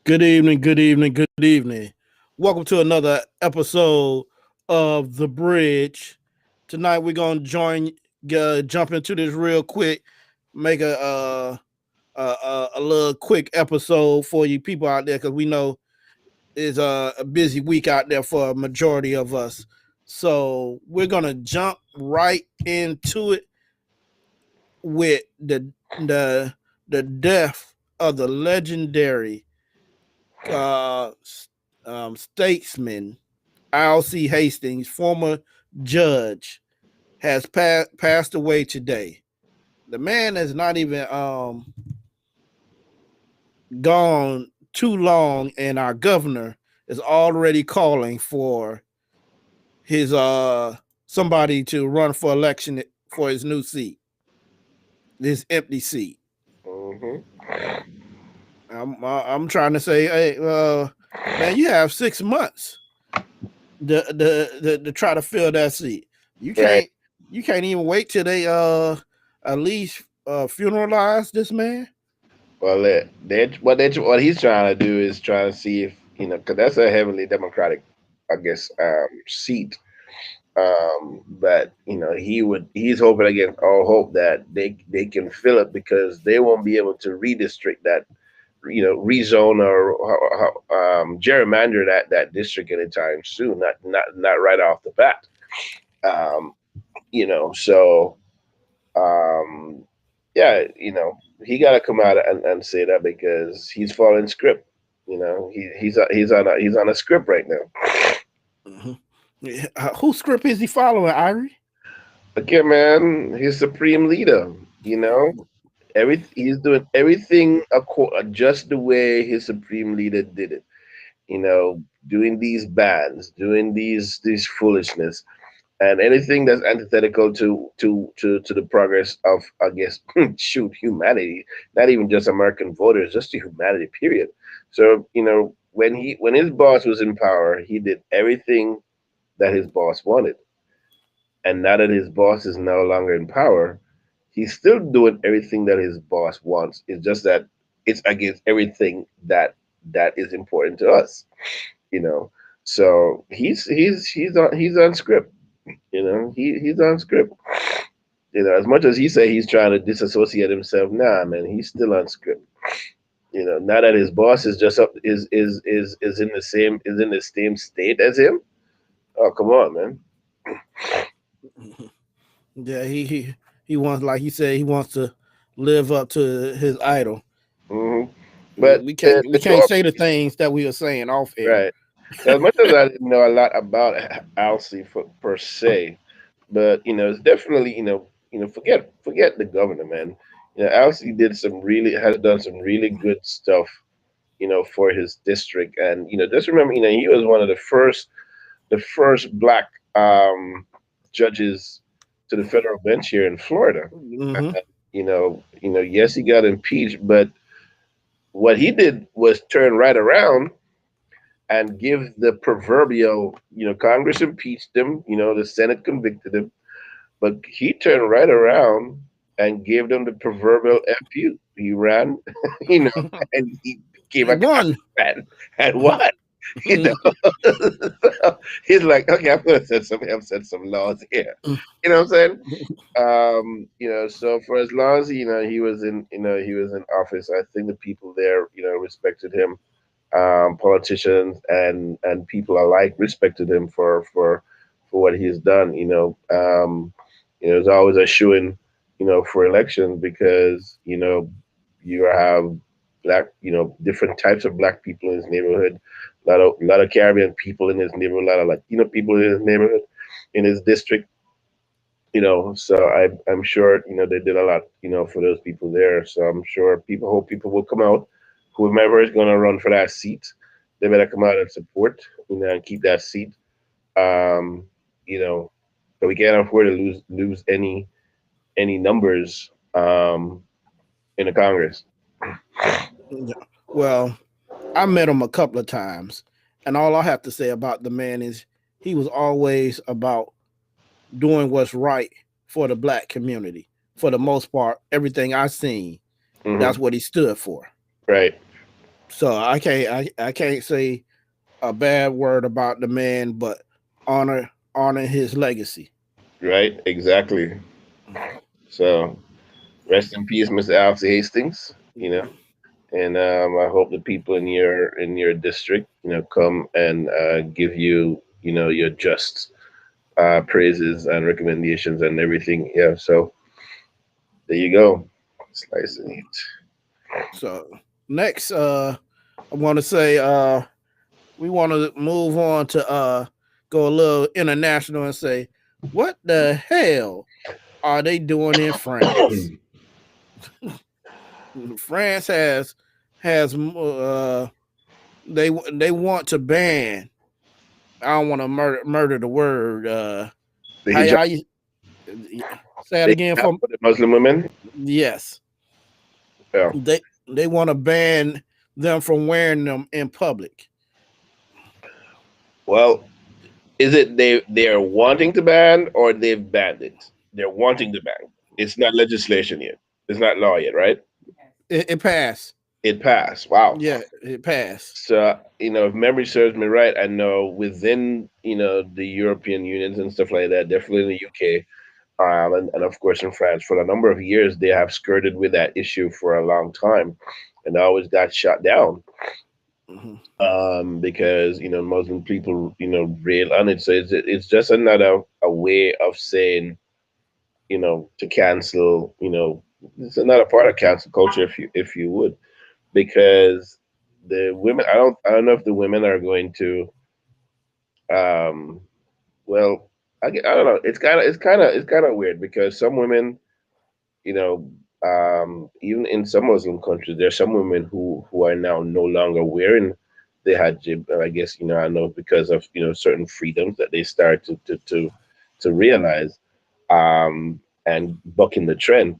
Good evening, good evening, good evening. Welcome to another episode of The Bridge. Tonight we're gonna jump into this real quick, make a little quick episode for you people out there because we know it's a busy week out there for a majority of us. So we're gonna jump right into it with the death of the legendary uh, statesman R.C. Hastings, former judge, has passed away today. The man has not even gone too long, and our governor is already calling for his somebody to run for election for his new seat, this empty seat. hmm I'm trying to say, hey, man, you have 6 months to try to fill that seat. You Right. can't you can't even wait till they at least funeralize this man. What he's trying to do is trying to see if because that's a heavily Democratic, I guess, seat. But he's hoping against all hope that they can fill it because they won't be able to redistrict that, rezone or gerrymander that district anytime soon. Not right off the bat. Um, so um, yeah, he got to come out and say that because he's following script. He's on a script right now. Mhm. Whose script is he following, Irie? Again, man, he's supreme leader. He's doing everything just the way his supreme leader did it. Doing these bans, doing these foolishness, and anything that's antithetical to the progress of, I guess, shoot, humanity, not even just American voters, just to humanity, period. So when his boss was in power, he did everything that his boss wanted, and now that his boss is no longer in power, he's still doing everything that his boss wants. It's just that it's against everything that is important to us, you know. So he's on script. He's on script. As much as he say he's trying to disassociate himself, nah, man, he's still on script. Now that his boss is just up is in the same state as him. Oh, come on, man. Yeah, he wants, like he said, he wants to live up to his idol. hmm But We can't we the can't talk, say the things that we were saying off air. right? As much as I didn't know a lot about Alcy per se, but it's definitely forget the governor, man. Alcy has done some really good stuff, for his district, and just remember, he was one of the first black judges to the federal bench here in Florida. Hmm. Yes, he got impeached, but what he did was turn right around and give the proverbial, Congress impeached him, the Senate convicted him, but he turned right around and gave them the proverbial FU. He ran, and he became a One. Congressman and what? You know, so he's like, okay, I'm set some laws here. You know what I'm saying? So for as long as he was in office, I think the people there, respected him. Politicians and people alike respected him for what he's done. There's always a shoo-in, for elections because you have black, different types of black people in his neighborhood, a lot of Caribbean people in his neighborhood, a lot of Latino people in his neighborhood, in his district. So I'm sure they did a lot for those people there. So I'm sure hope people will come out. Whomever is going to run for that seat, they better come out and support and keep that seat. Um, you know, but we can't afford to lose any numbers in the Congress. Well, I met him a couple of times, and all I have to say about the man is he was always about doing what's right for the black community. For the most part, everything I seen, hmm that's what he stood for. Right. So I can't say a bad word about the man, but honor his legacy. Right? Exactly. So rest in peace, Mr. Alfie Hastings. And I hope the people in your district, come and give you, your just praises and recommendations and everything. Yeah. So there you go. Slicing it. So next, I want to say we want to move on to go a little international and say what the hell are they doing in France? France has they want to ban. I don't want to murder the word. The hijab, How you say it the again hijab for? for the Muslim women. Yes, Yeah. they want to ban them from wearing them in public. Well, is it they're wanting to ban or they've banned it? They're wanting to ban. It's not legislation yet. It's not law yet, right? It passed. It passed. Wow. Yeah, it passed. So, if memory serves me right, I know within, the European unions and stuff like that, definitely in the UK, and of course in France, for a number of years, they have skirted with that issue for a long time and always got shut down Mhm. because, Muslim people, rail on it. So it's just another a way of saying, to cancel, it's another part of cancel culture, if you would, because the women, I don't know if the women are going to, um, well, I don't know. It's kind of weird because some women, you know, even in some Muslim countries, there are some women who are now no longer wearing the hijab. I guess, I know because of, certain freedoms that they start to realize, and bucking the trend.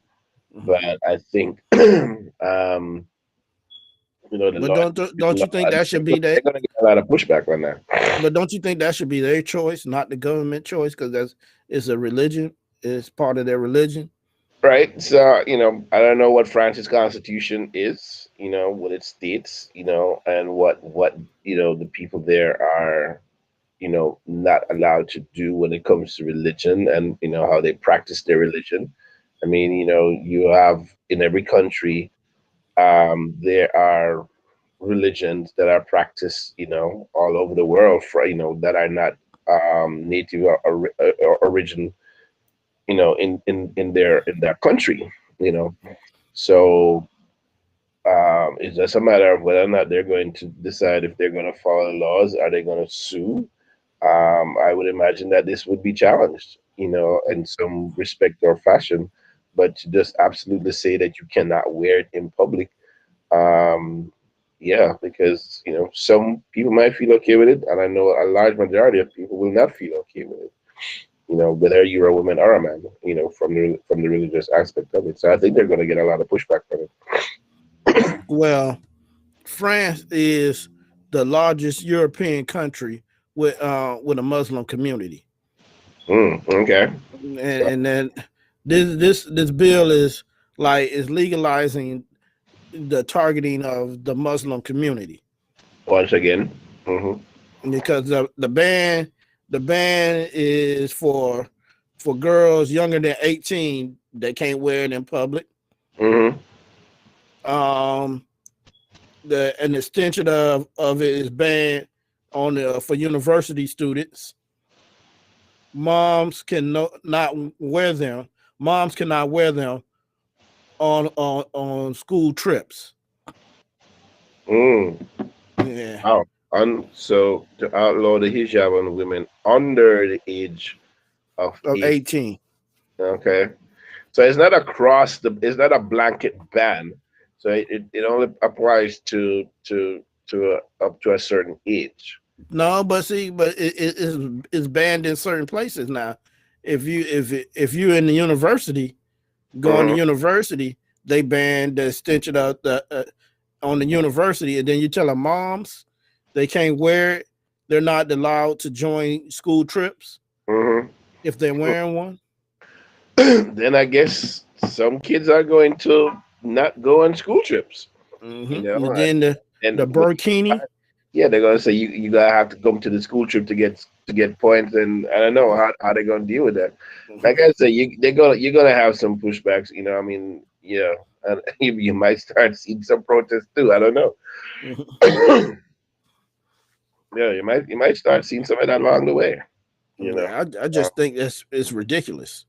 But Mhm. I think, the But law, don't you think that should be they're that? going to get a lot of pushback on that. But don't you think that should be their choice, not the government choice? Because that's it's a religion. It's part of their religion. Right. So, I don't know what France's constitution is, what it states, and what, the people there are, not allowed to do when it comes to religion and, how they practice their religion. I mean, you have in every country, there are religions that are practiced, all over the world for, that are not native or origin, in their country, you know. So it's just a matter of whether or not they're going to decide if they're going to follow the laws. Are they going to sue? I would imagine that this would be challenged, in some respect or fashion. But to just absolutely say that you cannot wear it in public, um, yeah, because some people might feel okay with it, and I know a large majority of people will not feel okay with it. Whether you're a woman or a man, from the religious aspect of it. So I think they're going to get a lot of pushback from it. Well, France is the largest European country with a Muslim community, Okay. and then this bill is like is legalizing the targeting of the Muslim community Once again. Hmm. because the ban is for girls younger than 18 they can't wear it in public. Hmm. Um, the an extension of it is banned on for university students. Moms can not wear them. Moms cannot wear them on school trips. Mm. Yeah, Wow. So to outlaw the hijab on women under the age of of 8. 18. Okay. So it's not a blanket ban. So it only applies up to a certain age. No, but see, but it's banned in certain places now. If you're in the university, going to Hmm. university, they ban the extension of the on the university, and then you tell them moms they can't wear it. They're not allowed to join school trips Hmm. if they're wearing one. Then I guess some kids are going to not go on school trips. You Mm-hmm. know, And I, then And The burkini. yeah, they're gonna say you gotta have to come to the school trip to get points, and I don't know how they're gonna deal with that. Like I said, you're gonna have some pushbacks. I mean, yeah, and you might start seeing some protests too. I don't know. Yeah, you might start seeing some of that along the way. You know, Yeah, I uh, just think that's it's ridiculous.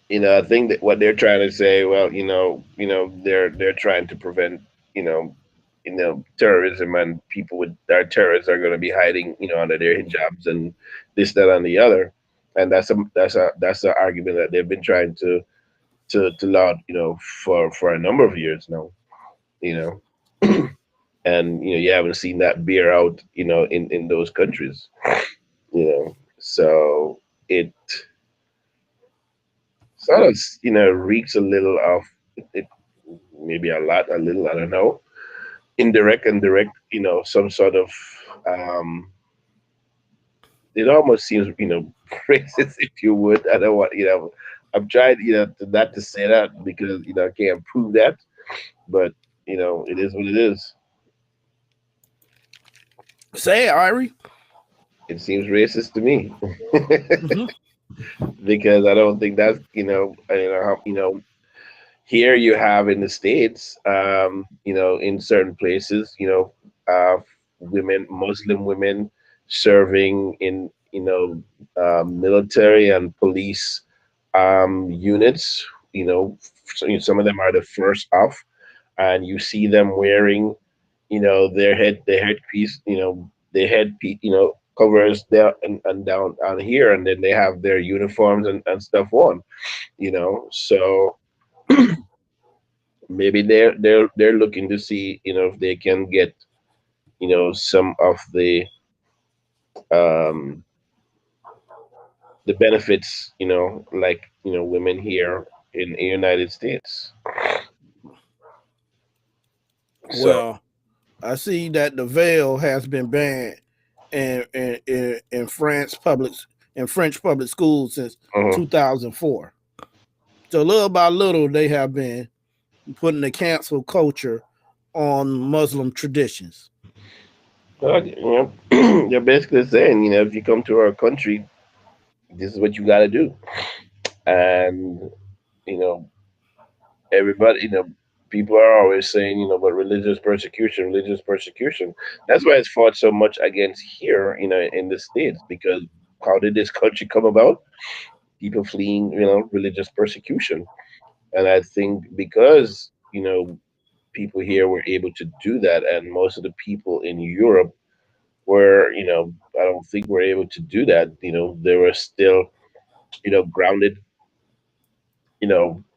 I think that what they're trying to say, well, they're trying to prevent, you know, terrorism, and people with our terrorists are going to be hiding, under their hijabs and this, that, and the other, and that's a argument that they've been trying to laud, for a number of years now, you know, and you haven't seen that bear out, in those countries, so it sort of reeks a little of it, maybe a lot, a little, I don't know, indirect and direct, some sort of, um it almost seems, racist, if you would. I don't want, I'm trying, not to say that because, I can't prove that, but, it is what it is. Say it, Irie. It seems racist to me. Hmm. Because I don't think that's, here you have in the states, in certain places, Muslim women serving in, military and police, units. Some of them are the first off, and you see them wearing, their headpiece, their headpiece, covers there and down on here, and then they have their uniforms and stuff on, so maybe they're looking to see, if they can get, some of um the benefits, like, women here in the United States. So Well, I see that the veil has been banned in France public in French public schools since mhm. 2004. So little by little, they have been putting the cancel culture on Muslim traditions. Well, they're basically saying, if you come to our country, this is what you got to do, and you know everybody, people are always saying, but religious persecution. That's why it's fought so much against here, in the States, because how did this country come about? People fleeing, religious persecution. And I think because, people here were able to do that, and most of the people in Europe were, I don't think were able to do that. They were still, grounded,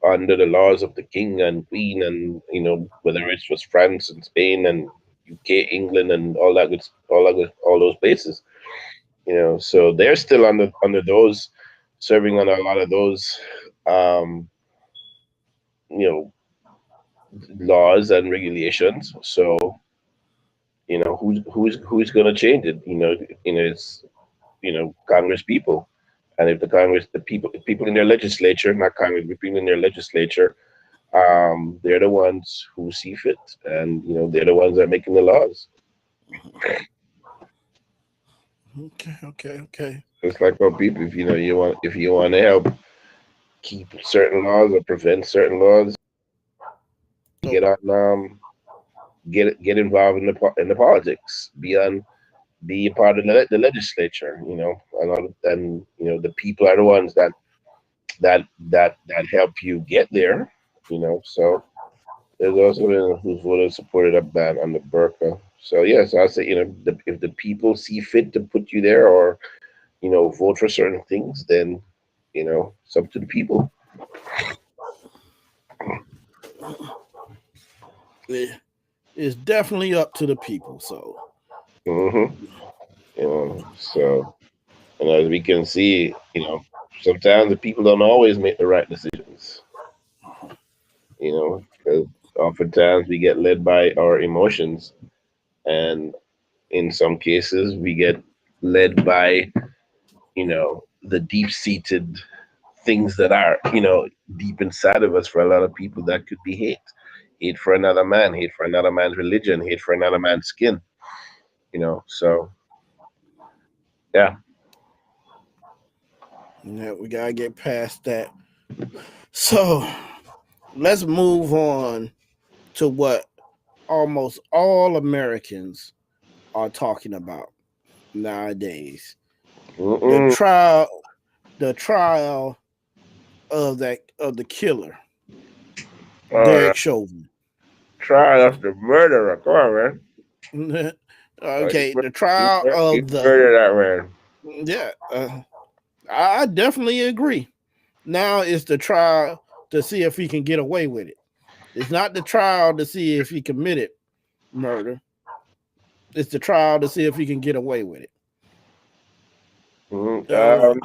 under the laws of the king and queen, and whether it was France and Spain and UK, England, and all those places. So they're still under those, serving on a lot of those, um, you know, laws and regulations. So who's going to change it? It's Congress people. And if the Congress, the people in their legislature, not Congress, but people in their legislature, they're the ones who see fit, and they're the ones that are making the laws. Okay, okay, okay. It's like for people, if you want to help keep certain laws or prevent certain laws, So, get on, get involved in the politics, be a part of the legislature. And the people are the ones that help you get there. So there's also been who's voted supported a ban on the burqa. So yes, I say, if the people see fit to put you there, or vote for certain things, then it's up to the people. yeah, it's definitely up to the people. So, hmm So, and as we can see, sometimes the people don't always make the right decisions. Because oftentimes we get led by our emotions, and in some cases we get led by the deep seated things that are deep inside of us. For a lot of people, that could be hate. hate for another man, hate for another man's religion, hate for another man's skin. So yeah. Yeah, we gotta get past that. So let's move on to what almost all Americans are talking about nowadays. The Mm-mm. trial the trial of the killer, All Derek right. Chauvin. Trial of the murderer. Come on, man. Okay, the You, trial you of the murdered that man. yeah, I definitely agree. Now it's the trial to see if he can get away with it. It's not the trial to see if he committed murder. It's the trial to see if he can get away with it.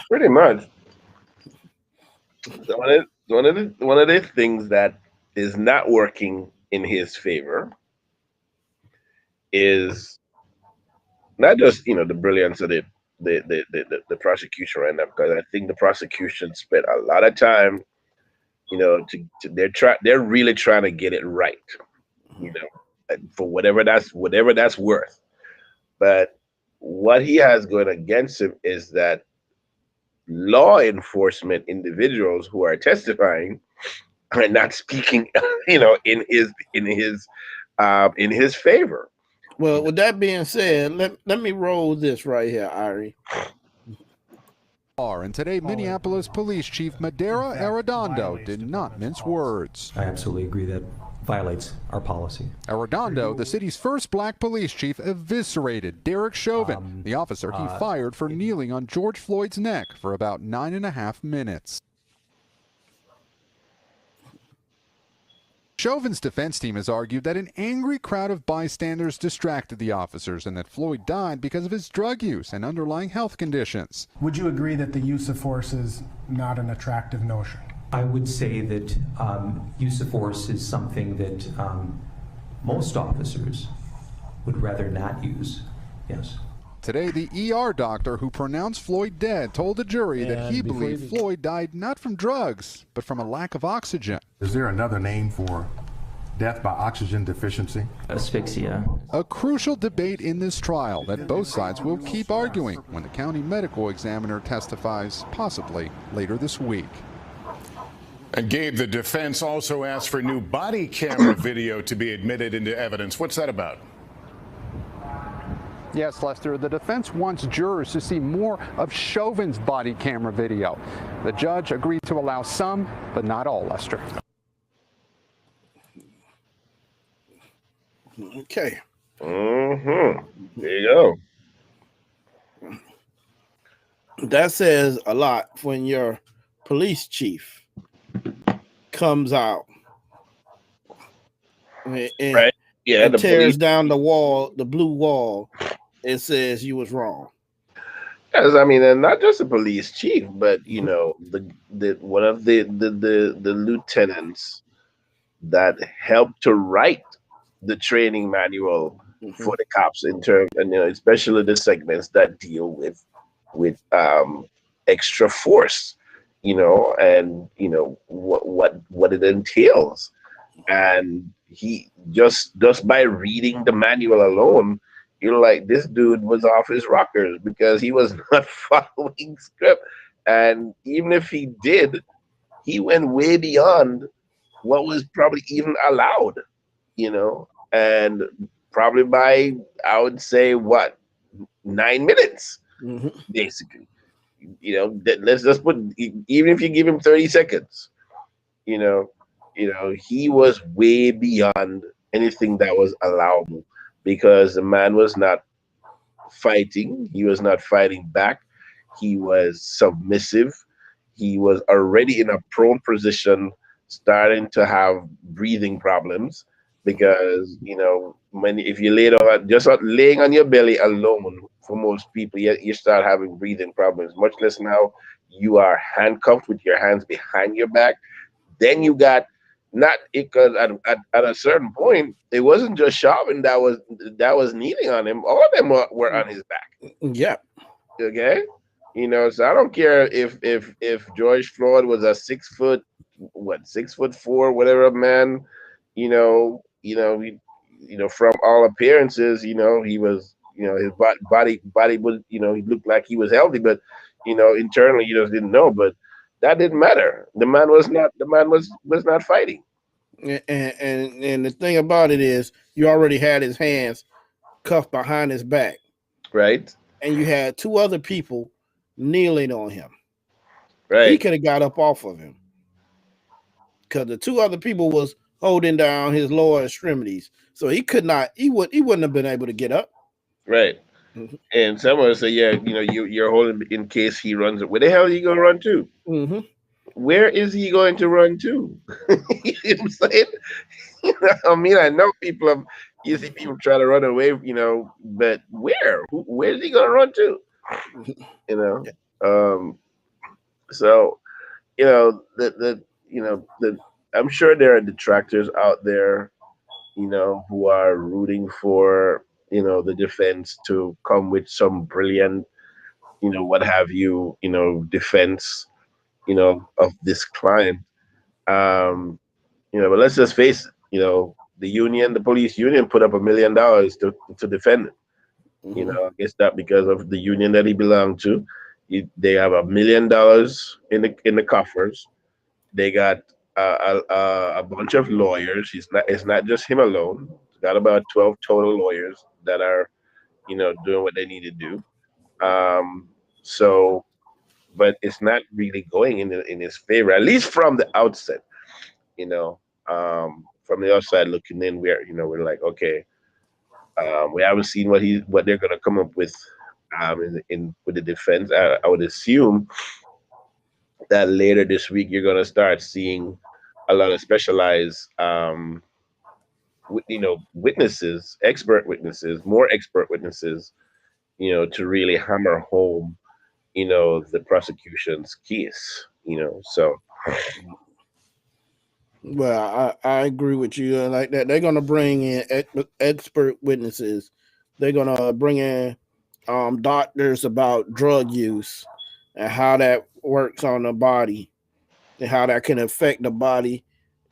Pretty much. One of the things that is not working in his favor is not just the brilliance of the prosecution right now, because I think the prosecution spent a lot of time, they're really trying to get it right, you know for whatever that's worth. But what he has going against him is that law enforcement individuals who are testifying are not speaking, in his favor. Well, with that being said, let me roll this right here, Ari. And today, Minneapolis Police Chief Madera Arredondo did not mince words. I absolutely agree that violates our policy. Arredondo, the city's first black police chief, eviscerated Derek Chauvin, the officer he fired for kneeling on George Floyd's neck for about 9.5 minutes. Chauvin's defense team has argued that an angry crowd of bystanders distracted the officers and that Floyd died because of his drug use and underlying health conditions. Would you agree that the use of force is not an attractive notion? I would say that use of force is something that most officers would rather not use, yes. Today, the ER doctor who pronounced Floyd dead told the jury that he believed Floyd died not from drugs, but from a lack of oxygen. Is there another name for death by oxygen deficiency? Asphyxia. A crucial debate in this trial that both sides will keep arguing when the county medical examiner testifies, possibly later this week. And Gabe, the defense also asked for new body camera video to be admitted into evidence. What's that about? Yes, Lester, the defense wants jurors to see more of Chauvin's body camera video. The judge agreed to allow some, but not all, Lester. Okay. There you go. That says a lot when your police chief comes out and, Right? Yeah, and the tears police. down the wall, the blue wall, and says you was wrong. Yes, I mean, and not just the police chief, but the one of the lieutenants that helped to write the training manual for the cops in terms, and especially the segments that deal with extra force, and what it entails. And he just by reading the manual alone, you're like, this dude was off his rockers because he was not following script. And even if he did, he went way beyond what was probably even allowed, and probably by, I would say, 9 minutes, basically. Let's just put, even if you give him 30 seconds, he was way beyond anything that was allowable, because the man was not fighting. He was not fighting back. He was submissive. He was already in a prone position, starting to have breathing problems, because if you lay down, just laying on your belly alone, for most people, you start having breathing problems. Much less now you are handcuffed with your hands behind your back. Then you got, not because at a certain point, it wasn't just Chauvin that was kneeling on him. All of them were on his back. Yeah. Okay. So I don't care if George Floyd was a 6'4", whatever man, from all appearances, he was, his body was, he looked like he was healthy, but internally you just didn't know. But that didn't matter. The man was not fighting, And the thing about it is, you already had his hands cuffed behind his back, right? and you had two other people kneeling on him. He Right, could have got up off of him because the two other people was holding down his lower extremities, so he could not. He wouldn't have been able to get up. right. And someone would say, yeah, you're holding in case he runs. Where the hell are you going to run to? Mm-hmm. Where is he going to run to? You know what I'm saying? I mean, I know people have, you see people try to run away, but where is he going to run to? You know, um, so the I'm sure there are detractors out there, who are rooting for the defense to come with some brilliant, what have you, defense, of this client. Um, but let's just face it, the police union put up $1 million to defend it. Mm-hmm. I guess that because of the union that he belonged to, they have $1 million in the coffers. They got a bunch of lawyers. It's not just him alone. It's got about 12 total lawyers that are doing what they need to do. Um, so, but it's not really going in his favor, at least from the outset. You know, from the outside looking in, we're like, okay, we haven't seen what they're gonna come up with, in with the defense. I would assume that later this week you're gonna start seeing a lot of specialized, witnesses, expert witnesses, more expert witnesses, to really hammer home, the prosecution's case. So Well, I agree with you. Like that, they're gonna bring in expert witnesses. They're gonna bring in doctors about drug use and how that works on the body and how that can affect the body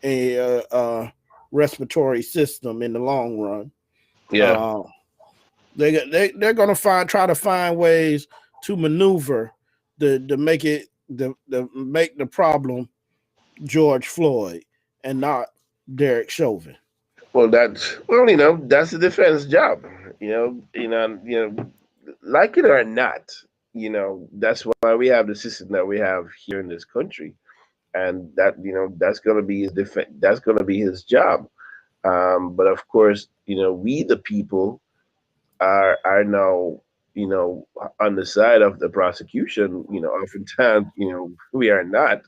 and respiratory system in the long run. yeah, Uh, they're gonna try to find ways to maneuver to make it the make the problem George Floyd and not Derek Chauvin. well, that's the defense job. Like it or not, that's why we have the system that we have here in this country, and that's gonna be his defense. That's gonna be his job. But of course, we the people are now, on the side of the prosecution. Oftentimes, we are not.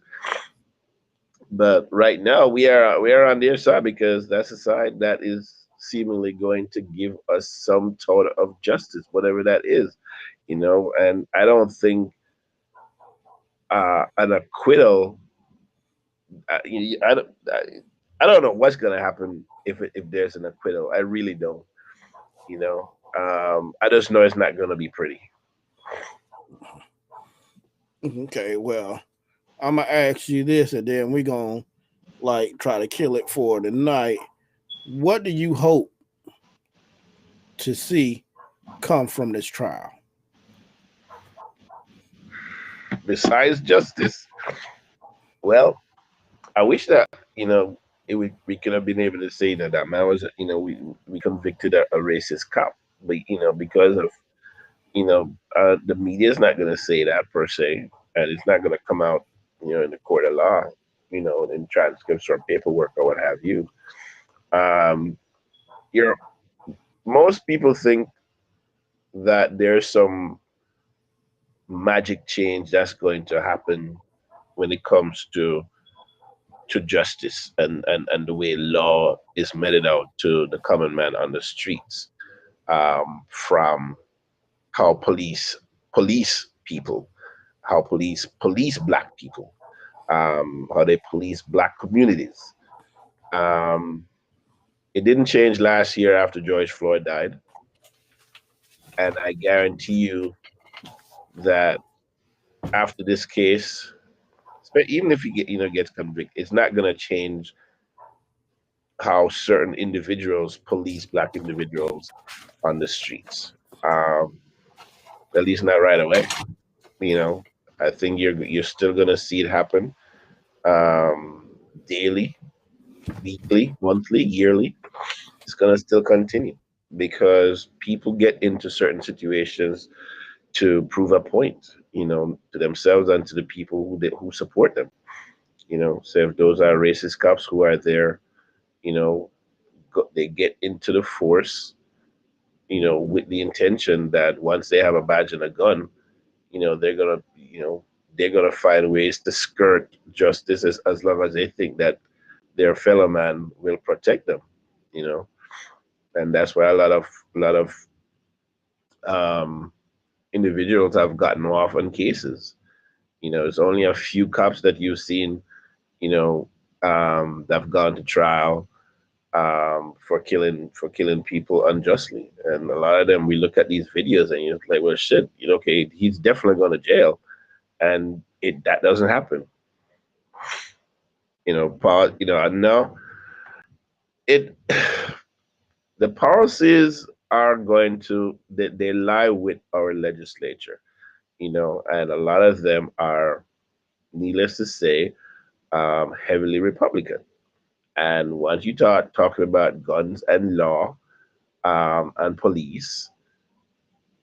But right now, we are on their side because that's the side that is seemingly going to give us some sort of justice, whatever that is. And I don't think an acquittal. I don't know what's going to happen if there's an acquittal. I really don't. I just know it's not going to be pretty. Okay, well, I'm gonna ask you this, and then we're gonna like try to kill it for tonight. What do you hope to see come from this trial? Besides justice, well, I wish that we could have been able to say that that man was, we convicted a racist cop, but because of the media is not going to say that per se, and it's not going to come out in the court of law, in transcripts or paperwork or what have you. Um, you're Most people think that there's some magic change that's going to happen when it comes to justice and the way law is meted out to the common man on the streets, from how police people, how police black people, how they police black communities. Um, it didn't change last year after George Floyd died, and I guarantee you that after this case, even if he gets convicted, it's not going to change how certain individuals police black individuals on the streets. Um, at least not right away. You know, I think you're still gonna see it happen daily, weekly, monthly, yearly. It's gonna still continue because people get into certain situations to prove a point, to themselves and to the people who support them. So if those are racist cops who are there, you know, they get into the force, with the intention that once they have a badge and a gun, they're gonna find ways to skirt justice as long as they think that their fellow man will protect them, you know, and that's why a lot of um, individuals have gotten off on cases. It's only a few cops that you've seen, that have gone to trial for killing people unjustly. And a lot of them, we look at these videos and you're like, well, shit, okay, he's definitely going to jail, and that doesn't happen. Paul, I know it. The policies are going to they lie with our legislature, and a lot of them are, needless to say, heavily Republican. And once you start talking about guns and law, and police,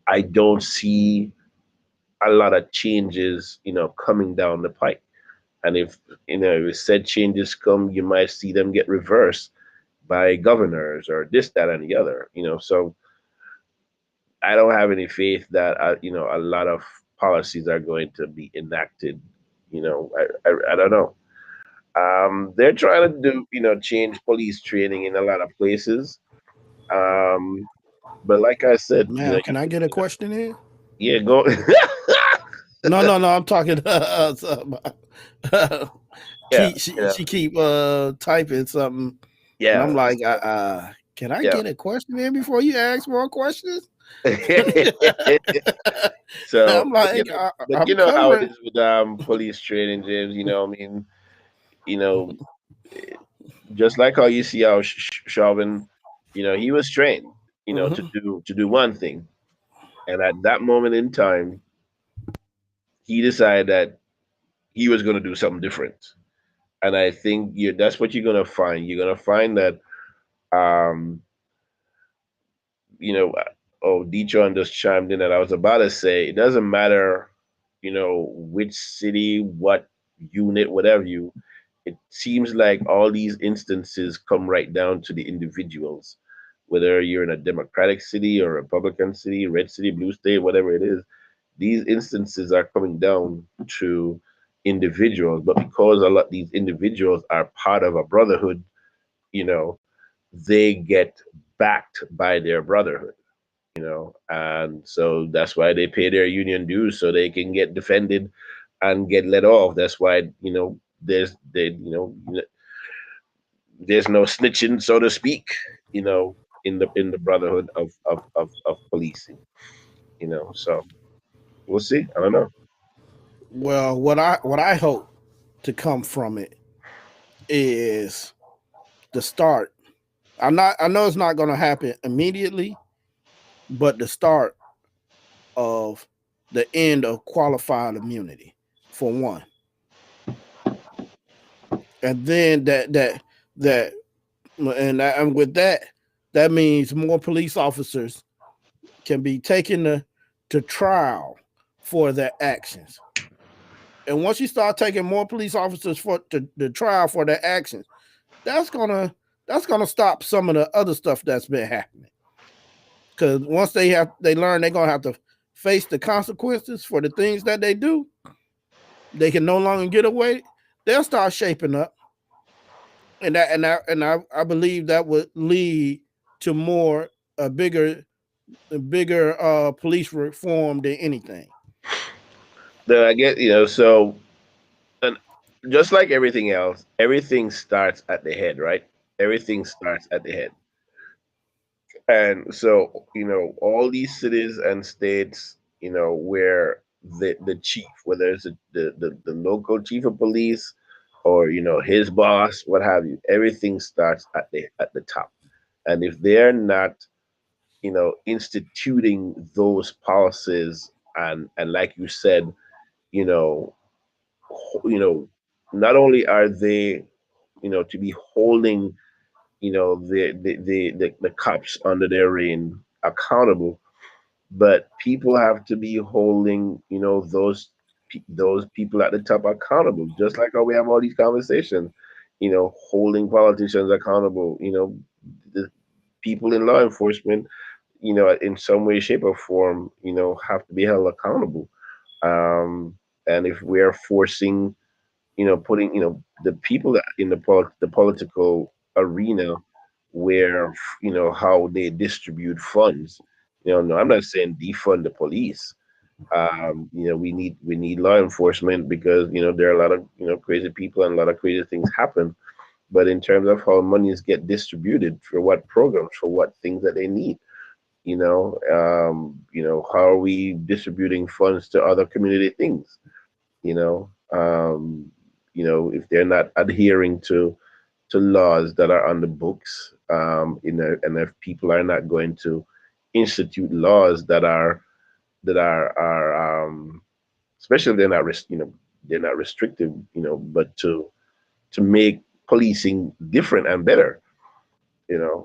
I don't see a lot of changes, coming down the pike. And if said changes come, you might see them get reversed by governors or this, that, and the other. So I don't have any faith that a lot of policies are going to be enacted. I don't know. They're trying to do change police training in a lot of places. Um, but like I said, Ma'am, can I get a question in? yeah, go. No. I'm talking. Yeah, She keep typing something, and I'm yeah, like, can I yeah. get a question in before you ask more questions? So, I'm but like, but I'm how it covering. is with police training, James. I mean, you know, just like how you see how Chauvin, he was trained, to Mhm. do one thing, and at that moment in time, he decided that he was going to do something different. And I think that's what you're going to find. You're going to find that, um, you know, oh, Deetron just chimed in that I was about to say it doesn't matter, which city, what unit, whatever it seems like all these instances come right down to the individuals, whether you're in a Democratic city or Republican city, red city, blue state, whatever it is. These instances are coming down to individuals, but because a lot these individuals are part of a brotherhood, you know, they get backed by their brotherhood, and so that's why they pay their union dues so they can get defended and get let off. That's why there's no snitching, so to speak, in the brotherhood of policing. So we'll see. I don't know. Well, what I hope to come from it is the start. I know it's not going to happen immediately, but the start of the end of qualified immunity for one, and then that and with that, that means more police officers can be taken to trial for their actions. And once you start taking more police officers for to the trial for their actions, that's gonna stop some of the other stuff that's been happening. Because once they learn they're gonna have to face the consequences for the things that they do, they can no longer get away. They'll start shaping up, and I believe that would lead to more a bigger police reform than anything. Then I get, so, and just like everything else, everything starts at the head, right? Everything starts at the head. And so, all these cities and states, where the chief, whether it's the local chief of police, or his boss, what have you. Everything starts at the top, and if they're not instituting those policies, and like you said, you know you know not only are they to be holding the cops under their reign accountable, but people have to be holding those people at the top accountable, just like how we have all these conversations, holding politicians accountable, the people in law enforcement, in some way, shape, or form, have to be held accountable. um and if we're forcing, putting the people that in the political arena, where how they distribute funds. No, I'm not saying defund the police. We need law enforcement, because there are a lot of crazy people, and a lot of crazy things happen. But in terms of how monies get distributed, for what programs, for what things that they need, how are we distributing funds to other community things? you know um if they're not adhering to laws that are on the books, and if people are not going to institute laws that are especially if they're not restrictive, but to make policing different and better, then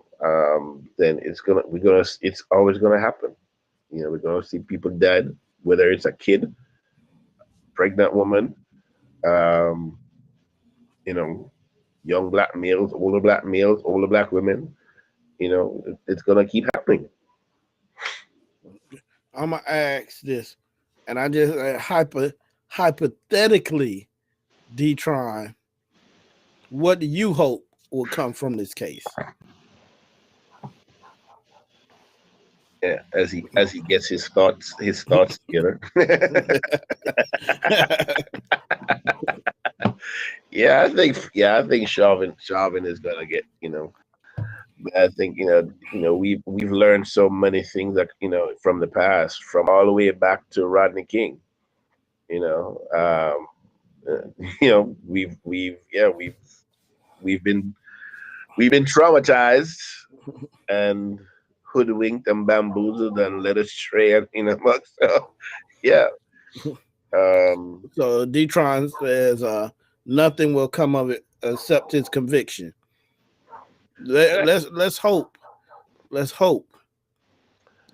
it's always gonna happen. We're gonna see people dead, whether it's a kid, pregnant woman, um, you know, young black males, older black women. It's gonna keep happening. I'm gonna ask this, and I just hypothetically, Detron, what do you hope will come from this case? Yeah, as he gets his thoughts together. Yeah, I think Chauvin is gonna get. I think we've learned so many things that from the past, from all the way back to Rodney King. You know, we've been traumatized and hoodwinked and bamboozled and led astray, amongst. So yeah. Um, So Detron says nothing will come of it except his conviction. Let's hope. Let's hope.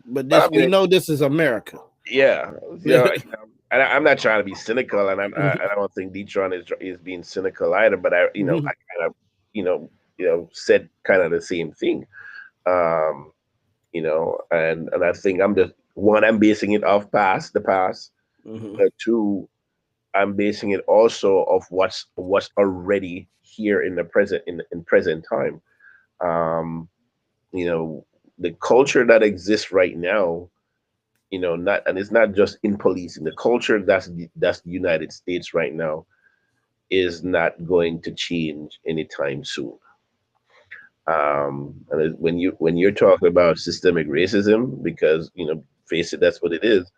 But I this we mean, know this is America. yeah, I'm not trying to be cynical, and I don't think Detron is being cynical either. But I kind of, said kind of the same thing. Um, and I think I'm just one. I'm basing it off the past. Mhm. But two, I'm basing it also of what's already here in the present, in present time. Um, you know, the culture that exists right now, not and it's not just in policing. The culture that's the United States right now is not going to change anytime soon. When you're talking about systemic racism, because face it, that's what it is.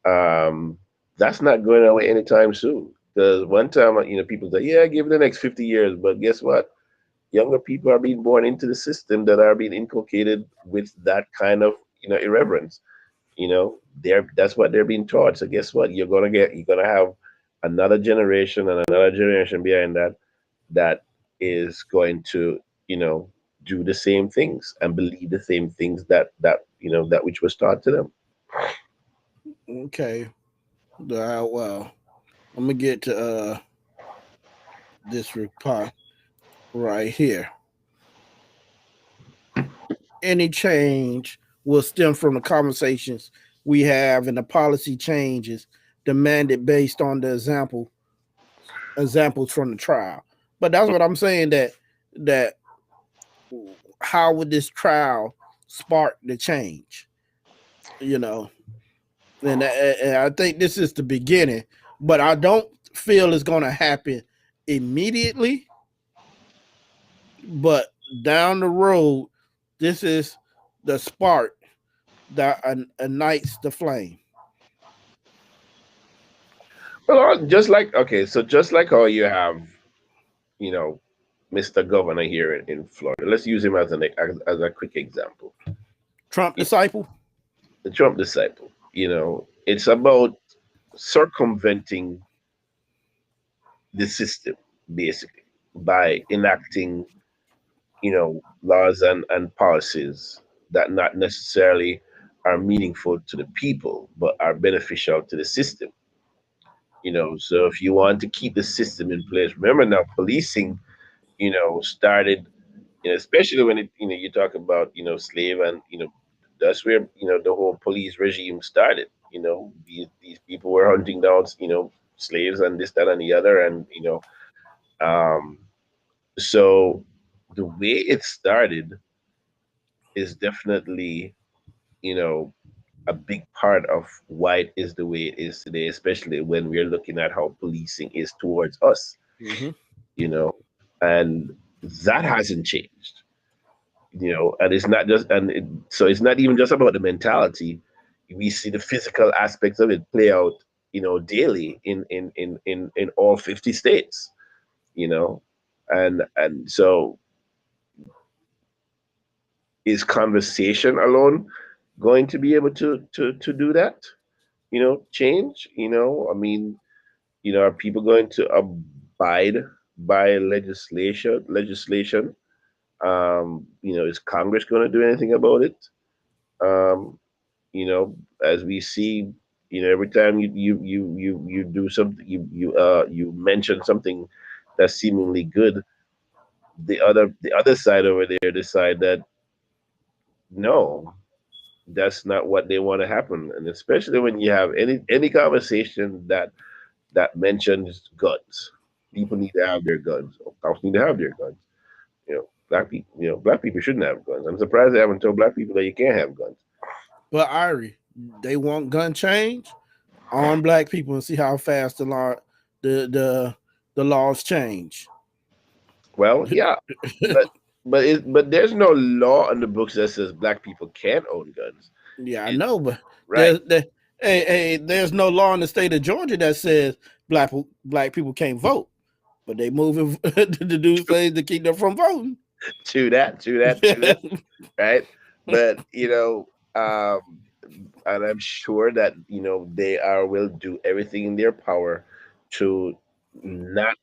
Um, that's not going away anytime soon. Because one time, people say, "Yeah, give it the next 50 years," but guess what? Younger people are being born into the system that are being inculcated with that kind of irreverence. That's what they're being taught. So guess what? You're gonna have another generation and another generation behind that is going to you know do the same things and believe the same things that which was taught to them. Okay. Well, I'm gonna get to this reply right here. Any change will stem from the conversations we have and the policy changes demanded based on the examples from the trial. But that's what I'm saying, that how would this trial spark the change? You know, and I think this is the beginning, but I don't feel it's going to happen immediately. But down the road, this is the spark that ignites the flame. Well, just like, okay, so just like how you have you know, Mr. Governor here in Florida. Let's use him as a quick example. Trump disciple. The Trump disciple. It's about circumventing the system basically by enacting, laws and policies that not necessarily are meaningful to the people but are beneficial to the system. So if you want to keep the system in place, remember now policing, started, especially when you talk about, slave and, that's where, the whole police regime started. These people were hunting down, slaves and this, that, and the other. And, um, so the way it started is definitely, you know, a big part of why it is the way it is today, especially when we're looking at how policing is towards us, Mm-hmm. you know, and that hasn't changed, and it's not just, so it's not even just about the mentality. We see the physical aspects of it play out, daily in all 50 states, you know, and so is conversation alone going to be able to do that? Change. I mean, are people going to abide by legislation? Is Congress going to do anything about it? Um, as we see, every time you do something, you mention something that's seemingly good, the other side over there decide that no, that's not what they want to happen. And especially when you have any conversation that mentions guns, people need to have their guns, or cops need to have their guns. Black people shouldn't have guns. I'm surprised they haven't told black people that you can't have guns. But Irie, they want gun change, arm black people and see how fast the laws change. Well, yeah, but there's no law on the books that says black people can't own guns. Yeah, I know, but Right. there's no law in the state of Georgia that says black people can't vote, but they moving to do things to keep them from voting. To that, right? But and I'm sure that they will do everything in their power to not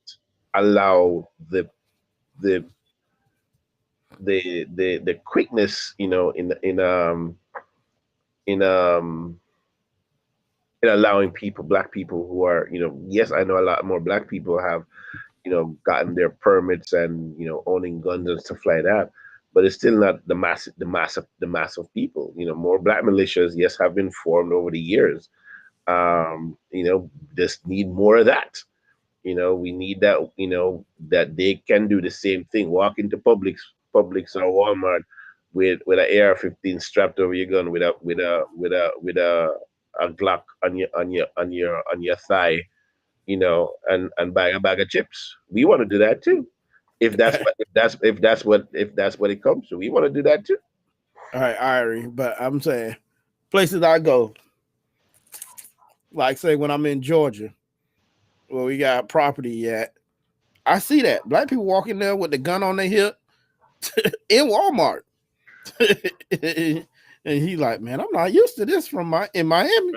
allow the the quickness, in in allowing black people who are, yes, I know a lot more black people have, gotten their permits and, owning guns and stuff like that. But it's still not the mass of people. More black militias, yes, have been formed over the years. Just need more of that. We need that. That they can do the same thing. Walk into Publix or Walmart with an AR-15 strapped over your gun, with a Glock on your thigh, and buy a bag of chips. We want to do that too. If that's what it comes to, we want to do that too. All right, Irie, but I'm saying places I go, like say when I'm in Georgia, where we got property at, I see that black people walking there with the gun on their hip in Walmart. And he like, man, I'm not used to this in Miami.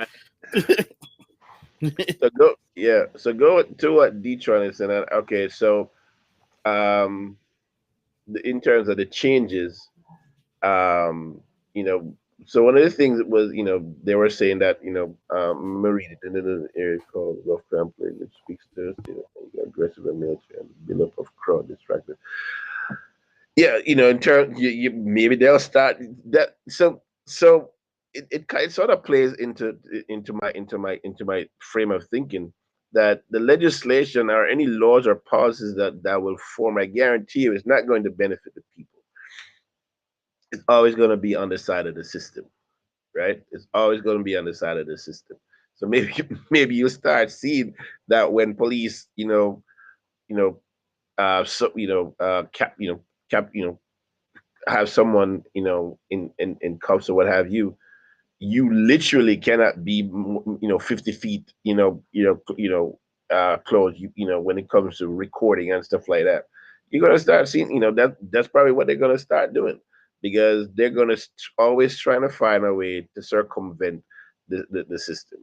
Right. So go to what Detroit is saying. Okay, so um, in terms of the changes, um, you know, so one of the things was, they were saying that, I'm gonna read it in an area called rough pamphlet, which speaks to, aggressive and military and build up of crowd distracted. Yeah, in terms, maybe they'll start that. So it kind of sort of plays into my frame of thinking that the legislation or any laws or policies that will form, I guarantee you, is not going to benefit the people. It's always going to be on the side of the system, right? It's always going to be on the side of the system. So maybe maybe you start seeing that when police, you know, so have someone, in cuffs or what have you. You literally cannot be, 50 feet, close. When it comes to recording and stuff like that. you're gonna start seeing, that's probably what they're gonna start doing, because they're gonna always trying to find a way to circumvent the system.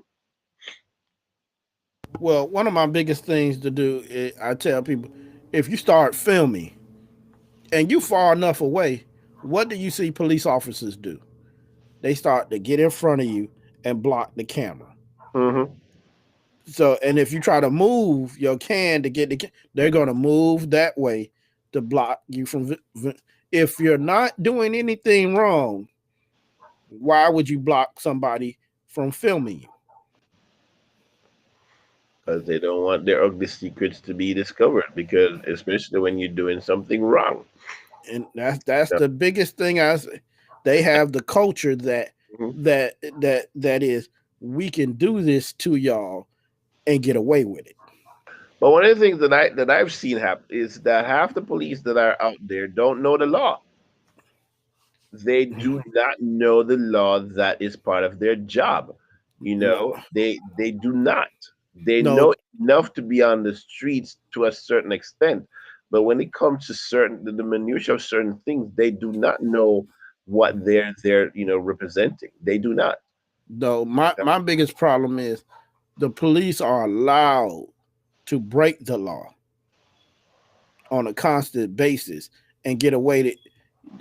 Well, one of my biggest things to do, I tell people, if you start filming and you far enough away, what do you see police officers do? They start to get in front of you and block the camera. Hmm. So, and if you try to move your can to get they're going to move that way to block you from. If you're not doing anything wrong, why would you block somebody from filming you? Because they don't want their ugly secrets to be discovered. Because especially when you're doing something wrong. And that's Yeah. the biggest thing. I say. They have the culture that Mhm. that is, we can do this to y'all and get away with it. But one of the things that I've seen happen is that half the police that are out there don't know the law. They do not know the law that is part of their job. No, They do not. They no, know enough to be on the streets to a certain extent, but when it comes to certain the minutia of certain things, they do not know what they're representing. They do not. no. My biggest problem is the police are allowed to break the law on a constant basis and get away to,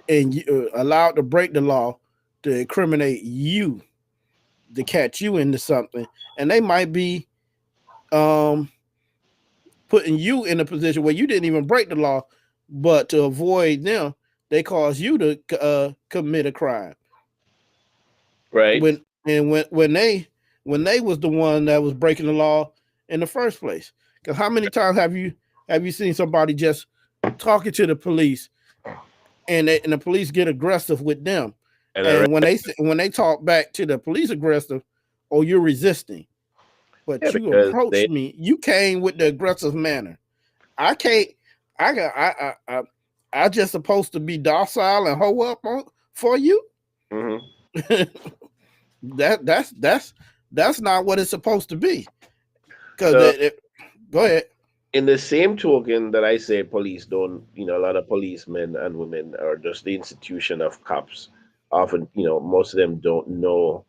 and allowed to break the law to incriminate you, to catch you into something, and they might be um putting you in a position where you didn't even break the law, but to avoid them, they cause you to commit a crime. Right? When they was the one that was breaking the law in the first place. Because how many times have you seen somebody just talking to the police and the police get aggressive with them, And and when they talk back to the police aggressive, oh, you're resisting, yeah, but you because approached me, you came with the aggressive manner. I can't. I got. I just supposed to be docile and hoe up on for you. mhm. That's not what it's supposed to be. Because So go ahead. in the same token that I say police don't, a lot of policemen and women are just the institution of cops. Often, most of them don't know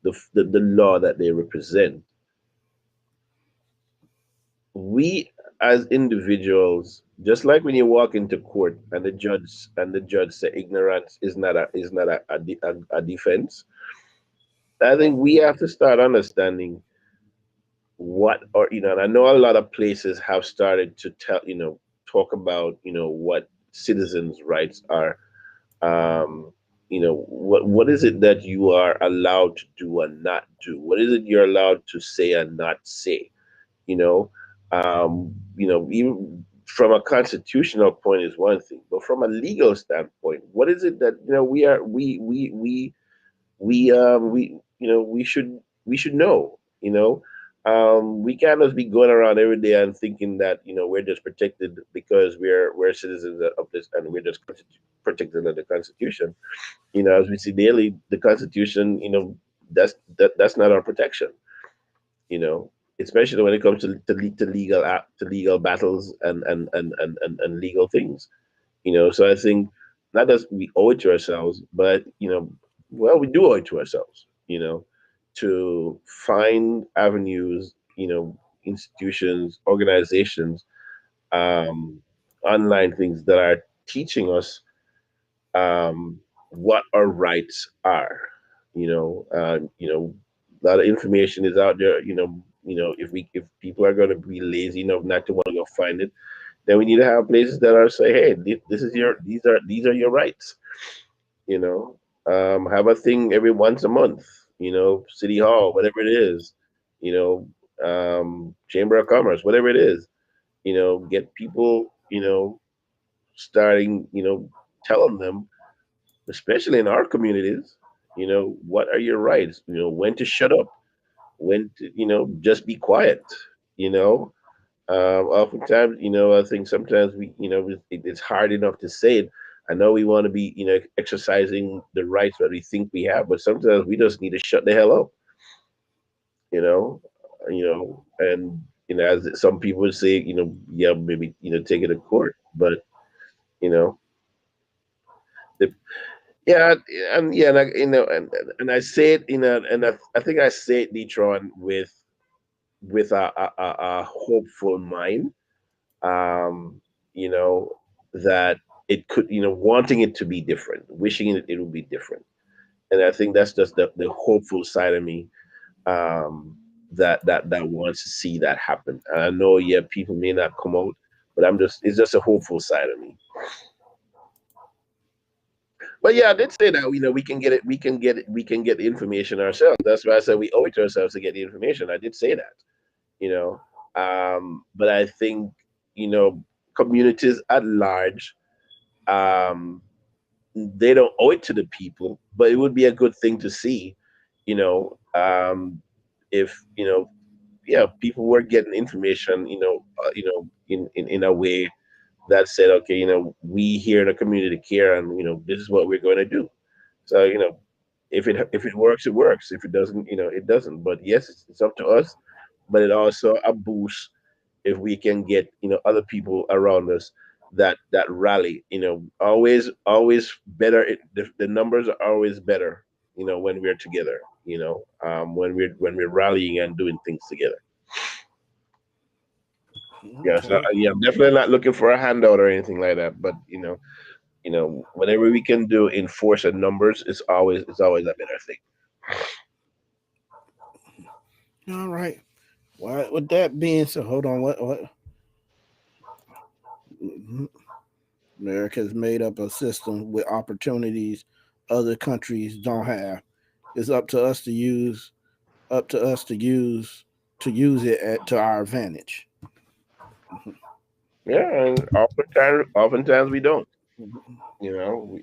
the law that they represent. We as individuals, just like when you walk into court and the judge say ignorance is not a defense. I think we have to start understanding what, or and I know a lot of places have started to talk about what citizens' rights are. What is it that you are allowed to do and not do? What is it you're allowed to say and not say? you know Even from a constitutional point is one thing, but from a legal standpoint, what is it that we should know. We can't just be going around every day and thinking that we're just protected because we're citizens of this, and we're just protected under the Constitution. As we see daily, the Constitution, that's not our protection. you know, Especially when it comes to legal battles and legal things. So I think not that we owe it to ourselves, but well, we do owe it to ourselves. To find avenues, institutions, organizations, um, online things that are teaching us what our rights are. A lot of information is out there. If people are going to be lazy enough not to want to go find it, then we need to have places that are say, hey, this is your these are your rights. You know, have a thing every once a month. City hall, whatever it is. Chamber of commerce, whatever it is. Get people. Starting. Telling them, especially in our communities, what are your rights? When to shut up, when to just be quiet. You know, Oftentimes, I think sometimes it's hard enough to say it. I know we want to be, exercising the rights that we think we have, but sometimes we just need to shut the hell up. You know, and as some people would say, yeah, maybe take it to court, but You know, the, yeah, and yeah, and and I say it, and I think I say it, Detron, with a hopeful mind. Um, you know that it could, wanting it to be different, wishing it would be different, and I think that's just the hopeful side of me, um, that wants to see that happen. And I know, yeah, people may not come out, but it's just a hopeful side of me. But yeah, I did say that we can get it, we can get the information ourselves. That's why I said we owe it to ourselves to get the information. I did say that, you know. But I think communities at large, um, they don't owe it to the people, but it would be a good thing to see, you know, if yeah, people were getting information, in a way that said, okay, we here in the community care, and this is what we're going to do. So if it works, it works. If it doesn't, it doesn't. But yes, it's up to us. But it also a boost if we can get other people around us that rally. Always better. The numbers are always better. When we're together. When we're rallying and doing things together. Yeah, so Okay. yeah, I'm definitely not looking for a handout or anything like that. But whatever we can do in force and numbers, it's always a better thing. All right. Well, with that being said, hold on. What? Mhm. America's made up a system with opportunities other countries don't have. It's up to us to use. Up to us to use it to our advantage. Yeah, and oftentimes we don't.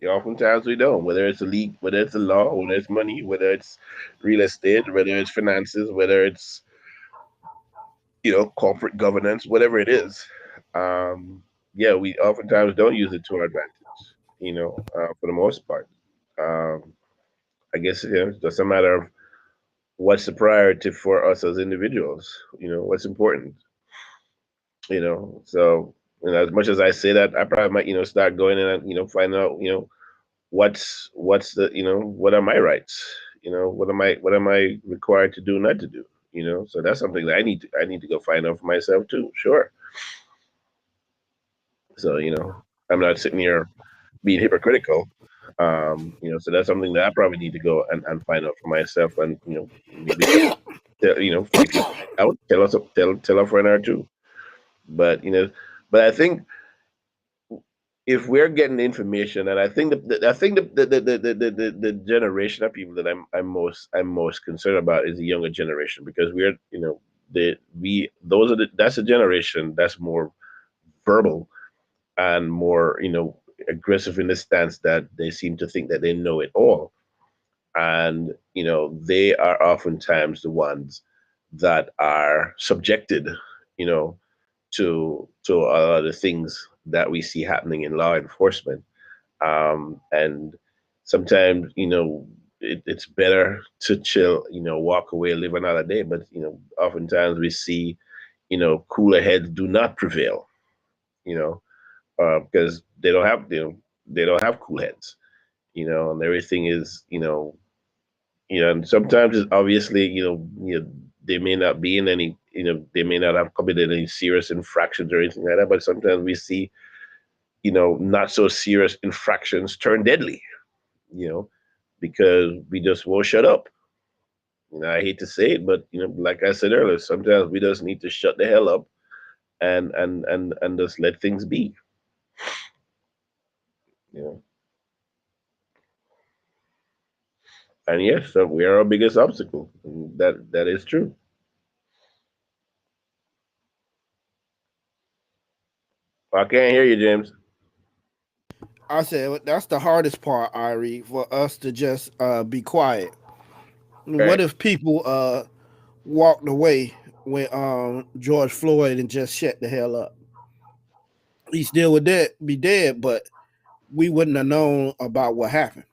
Oftentimes we don't. Whether it's a league, whether it's a law, whether it's money, whether it's real estate, whether it's finances, whether it's corporate governance, whatever it is. Um, yeah, we oftentimes don't use it to our advantage. For the most part. Um, I guess it's just a matter of what's the priority for us as individuals. What's important. So as much as I say that, I probably might start going in and find out what's the what are my rights. What am I required to do, not to do. So that's something that I need to go find out for myself too. Sure. So I'm not sitting here being hypocritical. So that's something that I probably need to go and find out for myself, and maybe if you find out, tell a friend or two. But I think if we're getting information, and I think the generation of people that I'm most concerned about is the younger generation, because we're that's a generation that's more verbal and more aggressive in the stance that they seem to think that they know it all, and they are oftentimes the ones that are subjected you know to a lot of the things that we see happening in law enforcement. And sometimes, it's better to chill, walk away, live another day. But, oftentimes we see, cooler heads do not prevail, because they don't have cool heads, and everything is, and sometimes it's obviously, they may not be in any, they may not have committed any serious infractions or anything like that. But sometimes we see, not so serious infractions turn deadly, you know, because we just won't shut up. I hate to say it, but like I said earlier, sometimes we just need to shut the hell up and just let things be. You know, and yes, so we are our biggest obstacle. And that is true. I can't hear you, James. I said that's the hardest part, Irie, for us to just be quiet. What Right. if people walked away when George Floyd and just shut the hell up? He still would be dead, but we wouldn't have known about what happened.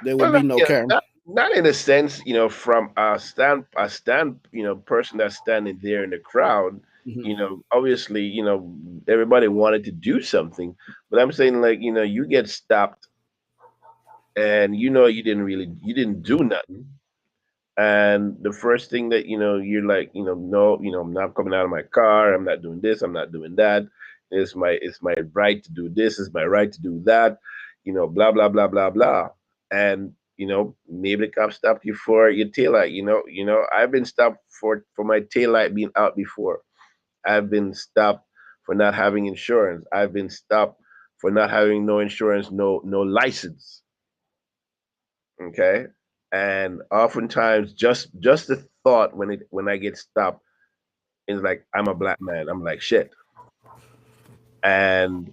There would Well, be no camera. not in a sense, from a person that's standing there in the crowd. Obviously, everybody wanted to do something, but I'm saying, like, you get stopped, and you didn't do nothing. And the first thing that you're like, no, I'm not coming out of my car. I'm not doing this. I'm not doing that. It's my right to do this. It's my right to do that. Blah blah blah blah blah. And maybe the cop stopped you for your taillight. I've been stopped for my taillight being out before. I've been stopped for not having insurance. I've been stopped for not having no insurance, no license. Okay. And oftentimes, just the thought when I get stopped is like, I'm a black man. I'm like, shit. And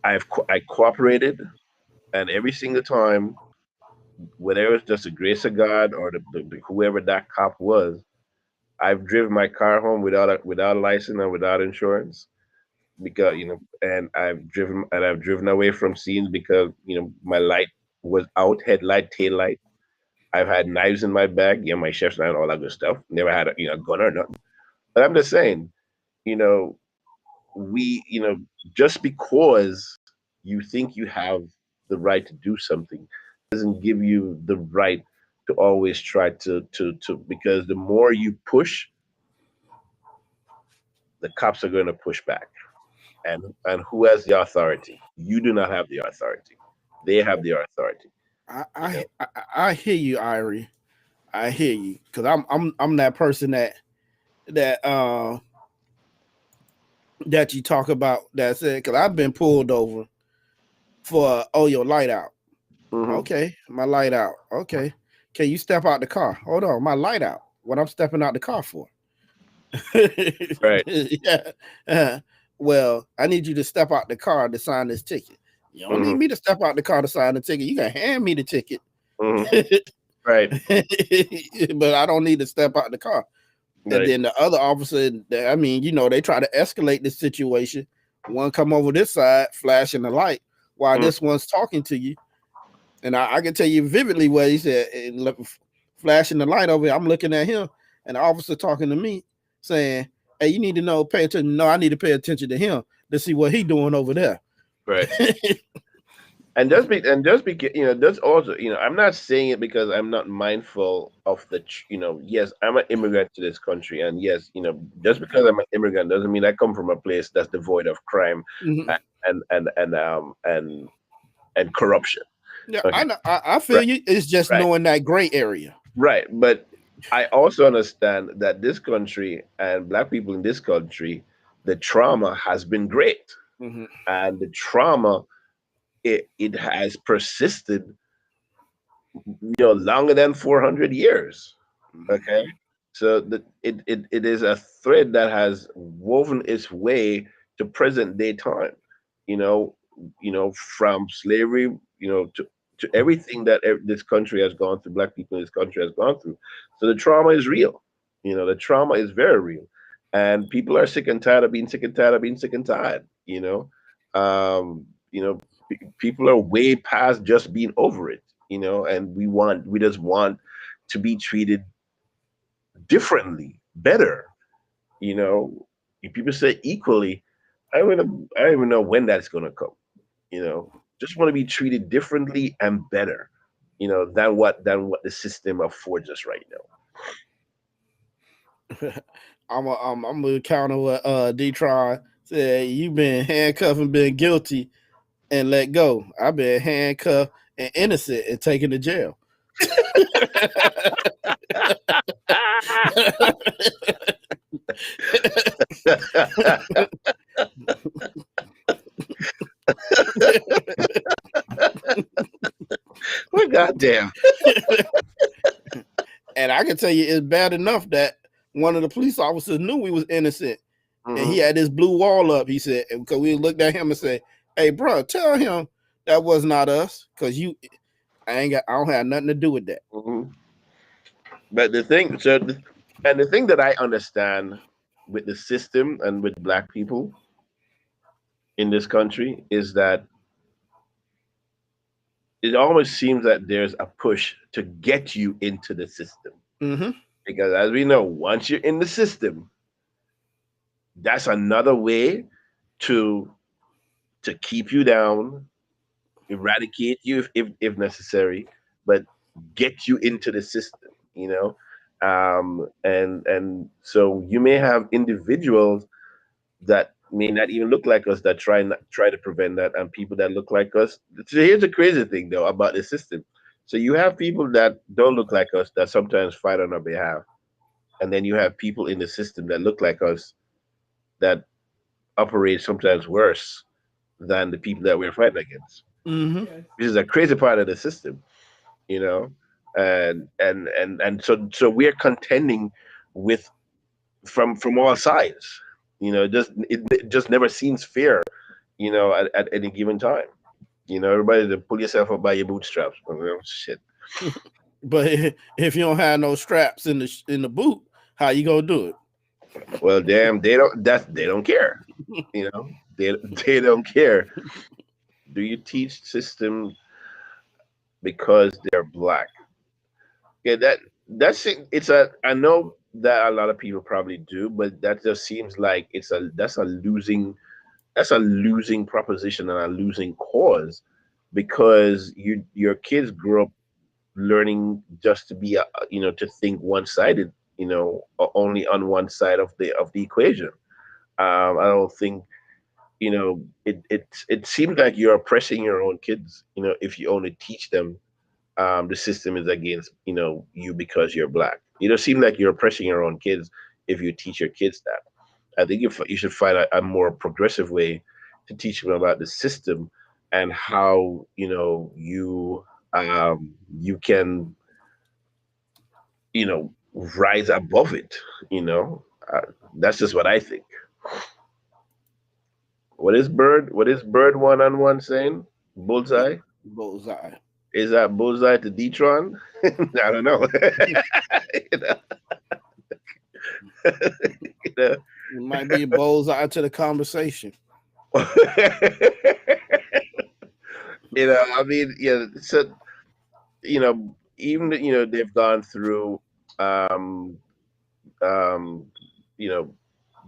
I cooperated, and every single time, whether it was just the grace of God or whoever that cop was, I've driven my car home without a license and without insurance, because I've driven away from scenes because my light was out, headlight, tail light. I've had knives in my bag, my chef's knife, all that good stuff. Never had a gun or nothing. But I'm just saying, you know, we, just because you think you have the right to do something doesn't give you the right to always try to because the more you push, the cops are going to push back. And who has the authority? You do not have the authority. They have the authority. I You I know. I, I hear you, Irie. I hear you because I'm that person that uh that you talk about that said because I've been pulled over for your light out. Hmm. Okay, my light out. Okay, can you step out the car? Hold on, my light out. What I'm stepping out the car for? Right. Yeah. Uh, well, I need you to step out the car to sign this ticket. You don't need Hmm. me to step out the car to sign the ticket. You can hand me the ticket, Hmm. Right. but I don't need to step out the car. And Right. then the other officer, I mean, they try to escalate the situation. One come over this side, flashing the light, while Mm. this one's talking to you. And I can tell you vividly what he said, flashing the light over here. I'm looking at him, and the officer talking to me, saying, "Hey, you need to know, pay attention." No, I need to pay attention to him to see what he doing over there. Right. And just be that's also, I'm not saying it because I'm not mindful of yes, I'm an immigrant to this country, and yes, just because I'm an immigrant doesn't mean I come from a place that's devoid of crime Mhm. and corruption. Yeah, Okay. I know. I feel Right. you. It's just Right. knowing that gray area. Right. But I also understand that this country and black people in this country, the trauma has been great, Mhm. and the trauma, it has persisted, longer than 400 years. Mhm. Okay. So it is a thread that has woven its way to present day time, you know, from slavery, to everything that this country has gone through, black people in this country has gone through. So the trauma is real. The trauma is very real. And people are sick and tired of being sick and tired of being sick and tired. Um, you know, people are way past just being over it. And we just want to be treated differently, better. If people say equally, I don't even know when that's gonna come. You know, just want to be treated differently and better. Than what the system affords us right now. I'm gonna counter what Detron said. You've been handcuffed and been guilty and let go. I've been handcuffed and innocent and taken to jail. Well, goddamn. And I can tell you, it's bad enough that one of the police officers knew we was innocent, and he Hmm. had this blue wall up. He said, because we looked at him and said, "Hey, bro, tell him that was not us, because I don't have nothing to do with that." Hmm. But the thing that I understand with the system and with black people in this country is that it almost seems that there's a push to get you into the system. Mm-hmm. Because as we know, once you're in the system, that's another way to keep you down, eradicate you if necessary, but get you into the system, you know. And so you may have individuals that may not even look like us that try to prevent that, and people that look like us. So here's the crazy thing though about the system. So you have people that don't look like us that sometimes fight on our behalf, and then you have people in the system that look like us that operate sometimes worse than the people that we're fighting against. Mm-hmm. Which is a crazy part of the system, you know. And so we're contending with from all sides. You know, it just never seems fair, you know, at any given time. You know, everybody to pull yourself up by your bootstraps. Oh, shit. But if you don't have no straps in the boot, how you gonna do it? Well, damn, they don't care. You know, they don't care. Do you teach system because they're black? Yeah, it's a. I know that a lot of people probably do, but that just seems like that's a losing proposition and a losing cause, because your kids grow up learning just to be you know, to think one sided, you know, only on one side of the equation. I don't think, you know, it seems like you're oppressing your own kids, you know, if you only teach them the system is against, you know, you because you're black. You don't seem like you're oppressing your own kids if you teach your kids that. I think you should find a more progressive way to teach them about the system and how, you know, you can, you know, rise above it. You know, that's just what I think. What is Bird one on one saying? Bullseye. Bullseye. Is that bullseye to Detron? I don't know. You know? You know? It might be a bullseye to the conversation. You know, I mean, yeah. So, you know, even, you know, they've gone through, um, um, you know,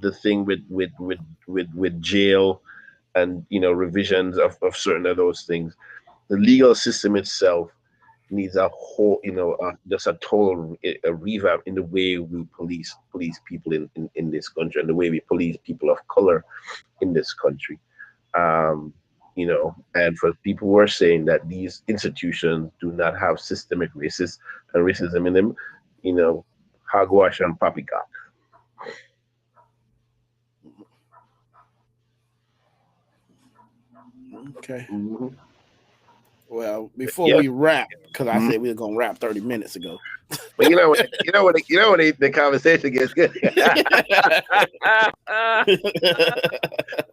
the thing with jail and, you know, revisions of certain of those things. The legal system itself needs a whole, you know, just a total a revamp in the way we police people in this country, and the way we police people of color in this country. Um, you know, and for people who are saying that these institutions do not have systemic racism in them, you know, hogwash and poppycock. Okay. Mm-hmm. Well, before Yeah. we wrap, because I Mhm. said we were gonna wrap 30 minutes ago. But the conversation gets good.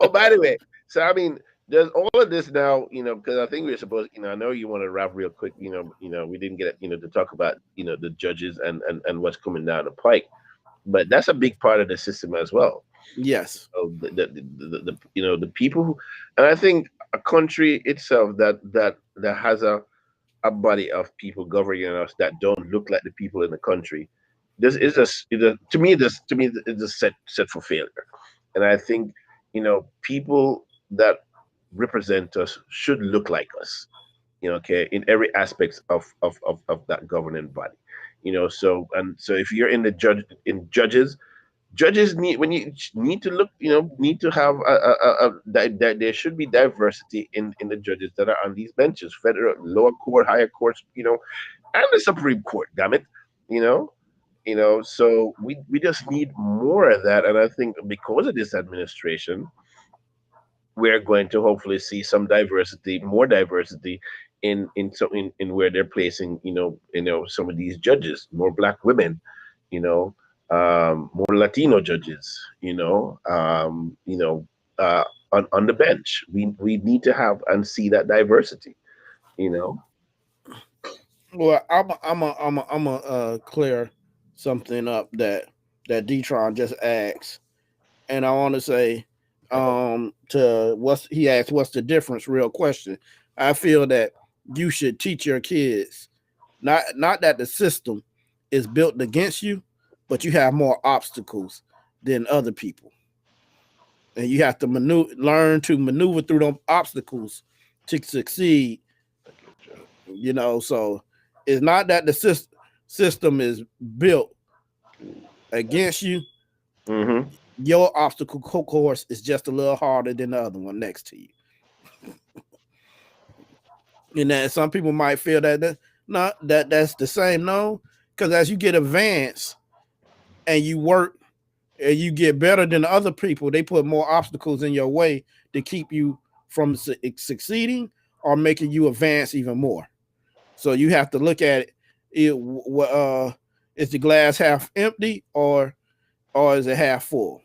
Oh, by the way, so I mean, there's all of this now, you know, because I think we're supposed, you know, I know you want to wrap real quick, you know, we didn't get, you know, to talk about, you know, the judges and what's coming down the pike, but that's a big part of the system as well. Yes. So the you know, the people who, and I think a country itself that has a body of people governing us that don't look like the people in the country, this is to me, is a set for failure. And I think, you know, people that represent us should look like us, you know, okay, in every aspect of that governing body, you know. So, and so if you're in the judges need, when you need to look, you know, need to have that there should be diversity in the judges that are on these benches, federal, lower court, higher courts, you know, and the Supreme Court, damn it, you know. You know, so we just need more of that, and I think because of this administration, we're going to hopefully see some diversity, more diversity in where they're placing, you know, some of these judges, more black women, you know, more Latino judges, on the bench. We need to have and see that diversity, you know. Well, I'm a clear something up that Detron just asked, and I want to say, to what's he asked, what's the difference? Real question. I feel that you should teach your kids, not that the system is built against you, but you have more obstacles than other people. and you have to learn to maneuver through them obstacles to succeed. You know, so it's not that the system is built against you. Mm-hmm. Your obstacle course is just a little harder than the other one next to you. And that some people might feel that not that's the same. No, because as you get advanced and you work and you get better than other people, they put more obstacles in your way to keep you from succeeding or making you advance even more. So you have to look at is the glass half empty or is it half full?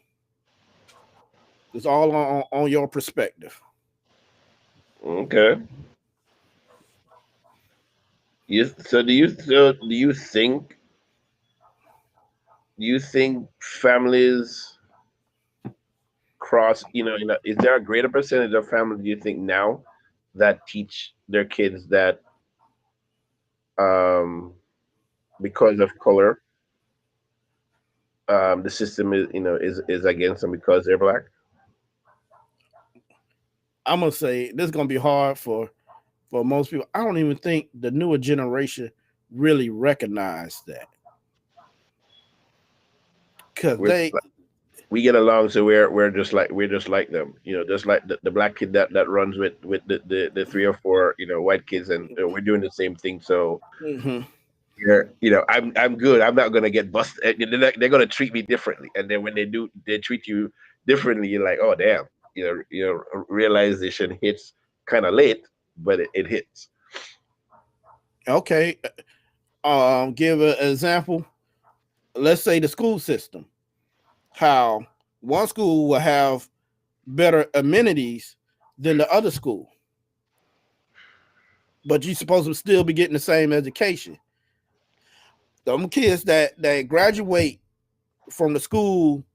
It's all on your perspective. Okay. Yes. So do you think families cross? Is there a greater percentage of families do you think now that teach their kids that um because of color the system is against them because they're black? I'm gonna say this is gonna be hard for most people. I don't even think the newer generation really recognize that because We're we get along, so we're just like them, just like the black kid that runs with the three or four white kids, and we're doing the same thing. So Mhm. I'm good. I'm not gonna get busted. They're gonna treat me differently, and then when they do, they treat you differently. You're like, oh damn, realization hits kind of late, but it hits. Okay, give an example. Let's say the school system. How one school will have better amenities than the other school, but you're supposed to still be getting the same education. Some kids that graduate from the school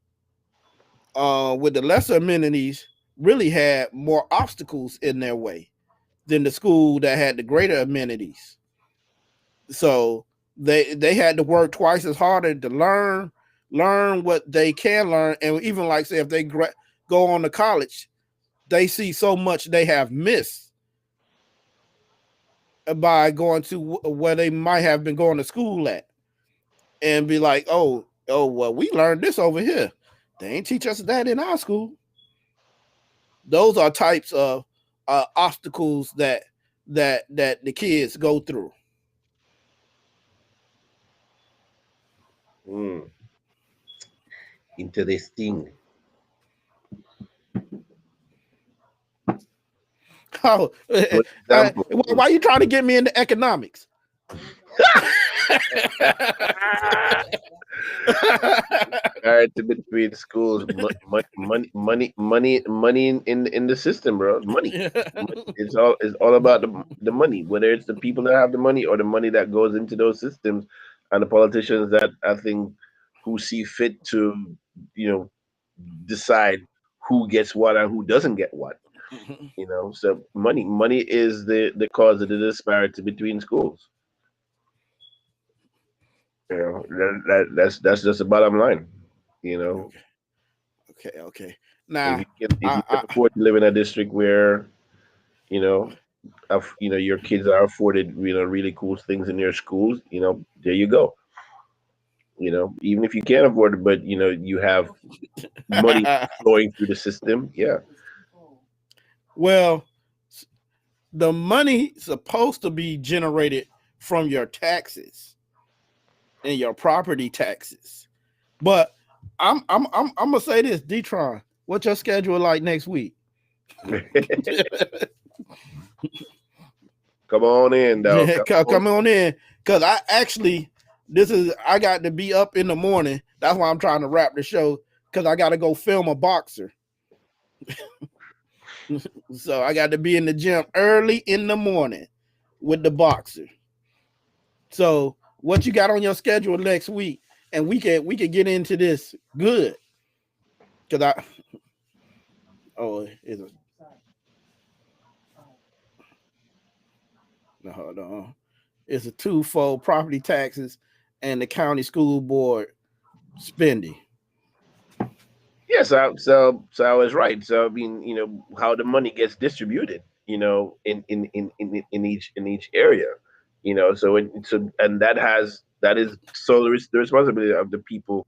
with the lesser amenities really had more obstacles in their way than the school that had the greater amenities. So they had to work twice as harder to learn what they can learn, and even like say if they go on to college, they see so much they have missed by going to where they might have been going to school at, and be like, oh, well, we learned this over here. They ain't teach us that in our school. Those are types of obstacles that the kids go through. Mm, interesting. Oh, Good example. why are you trying to get me into economics? Parity between schools, money in the system, bro. Money. It's all about the money. Whether it's the people that have the money or the money that goes into those systems, and the politicians that I think who see fit to you know decide who gets what and who doesn't get what. So money is the cause of the disparity between schools. That's just the bottom line. You know, Okay, okay. if Now, you can I afford to live in a district where you know your kids are afforded really cool things in your schools, there you go. Even if you can't afford it, but you have money flowing through the system. Yeah. well, the money supposed to be generated from your taxes and your property taxes. But I'm gonna say this, Detron. What's your schedule like next week? Come on in, dog. Come on. Come on in, because I got to be up in the morning. That's why I'm trying to wrap the show because I got to go film a boxer. So I got to be in the gym early in the morning with the boxer. So what you got on your schedule next week? And we can get into this good because it's a no, hold on. It's a twofold property taxes and the county school board spending. Yeah, So I was right. So I mean, how the money gets distributed, in each area, and that is solely the responsibility of the people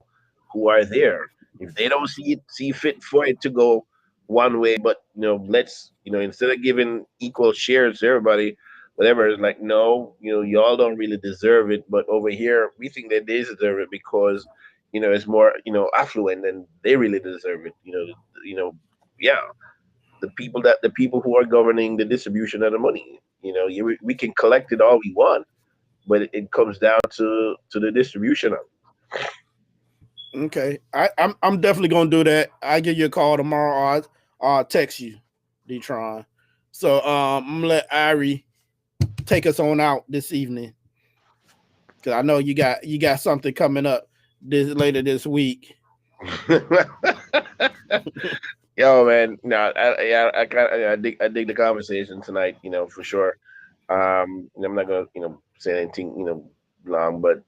who are there. If they don't see fit for it to go one way, but let's instead of giving equal shares to everybody, whatever, it's like, no, y'all don't really deserve it, but over here we think that they deserve it because it's more affluent and they really deserve it. Yeah, the people who are governing the distribution of the money. We can collect it all we want, but it comes down to the distribution of Okay, I'm definitely gonna do that. I'll give you a call tomorrow, or I'll text you, Detron. So I'm gonna let Ari take us on out this evening, because I know you got something coming up later this week. it. Yo, man, no, I dig the conversation tonight. For sure. I'm not gonna say anything long, but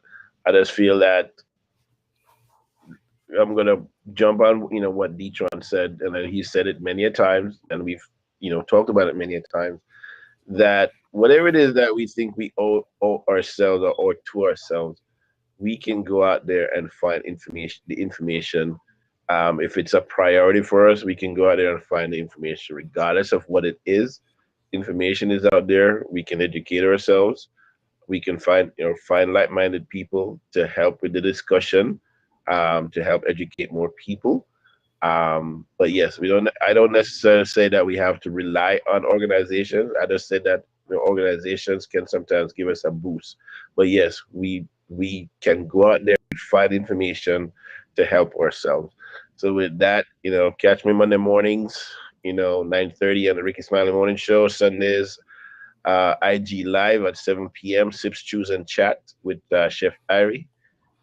I just feel that I'm gonna jump on what Detron said, and then he said it many a times, and we've talked about it many a times, that whatever it is that we think we owe ourselves or owe to ourselves, we can go out there and find the information. If it's a priority for us, we can go out there and find the information regardless of what it is. Information is out there. We can educate ourselves. We can find like-minded people to help with the discussion, to help educate more people. But yes, we don't. I don't necessarily say that we have to rely on organizations. I just said that organizations can sometimes give us a boost. But yes, we can go out there and find information to help ourselves. So with that, catch me Monday mornings, 9:30 on the Ricky Smiley Morning Show. Sundays, IG Live at 7 p.m. Sips, Choose, and Chat with Chef Irie.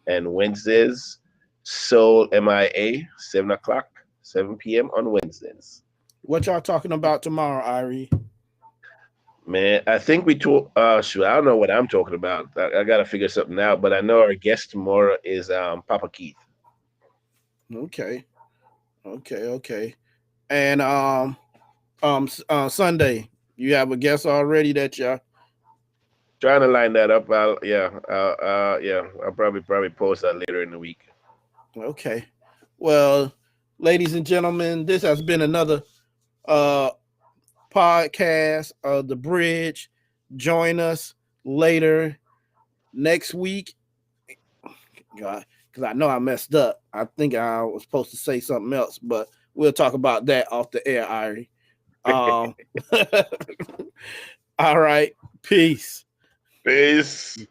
And Wednesdays, Soul MIA, 7 o'clock, 7 p.m. on Wednesdays. What y'all talking about tomorrow, Ari? Man, I think we talk. Shoot, I don't know what I'm talking about. I got to figure something out. But I know our guest tomorrow is Papa Keith. Okay, okay. And Sunday, you have a guest already that y'all. Trying to line that up. I'll probably post that later in the week. Okay. Well, ladies and gentlemen, this has been another uh podcast of The Bridge. Join us later next week. God, because I know I messed up. I think I was supposed to say something else, but we'll talk about that off the air, Irie. All right. Peace. Peace.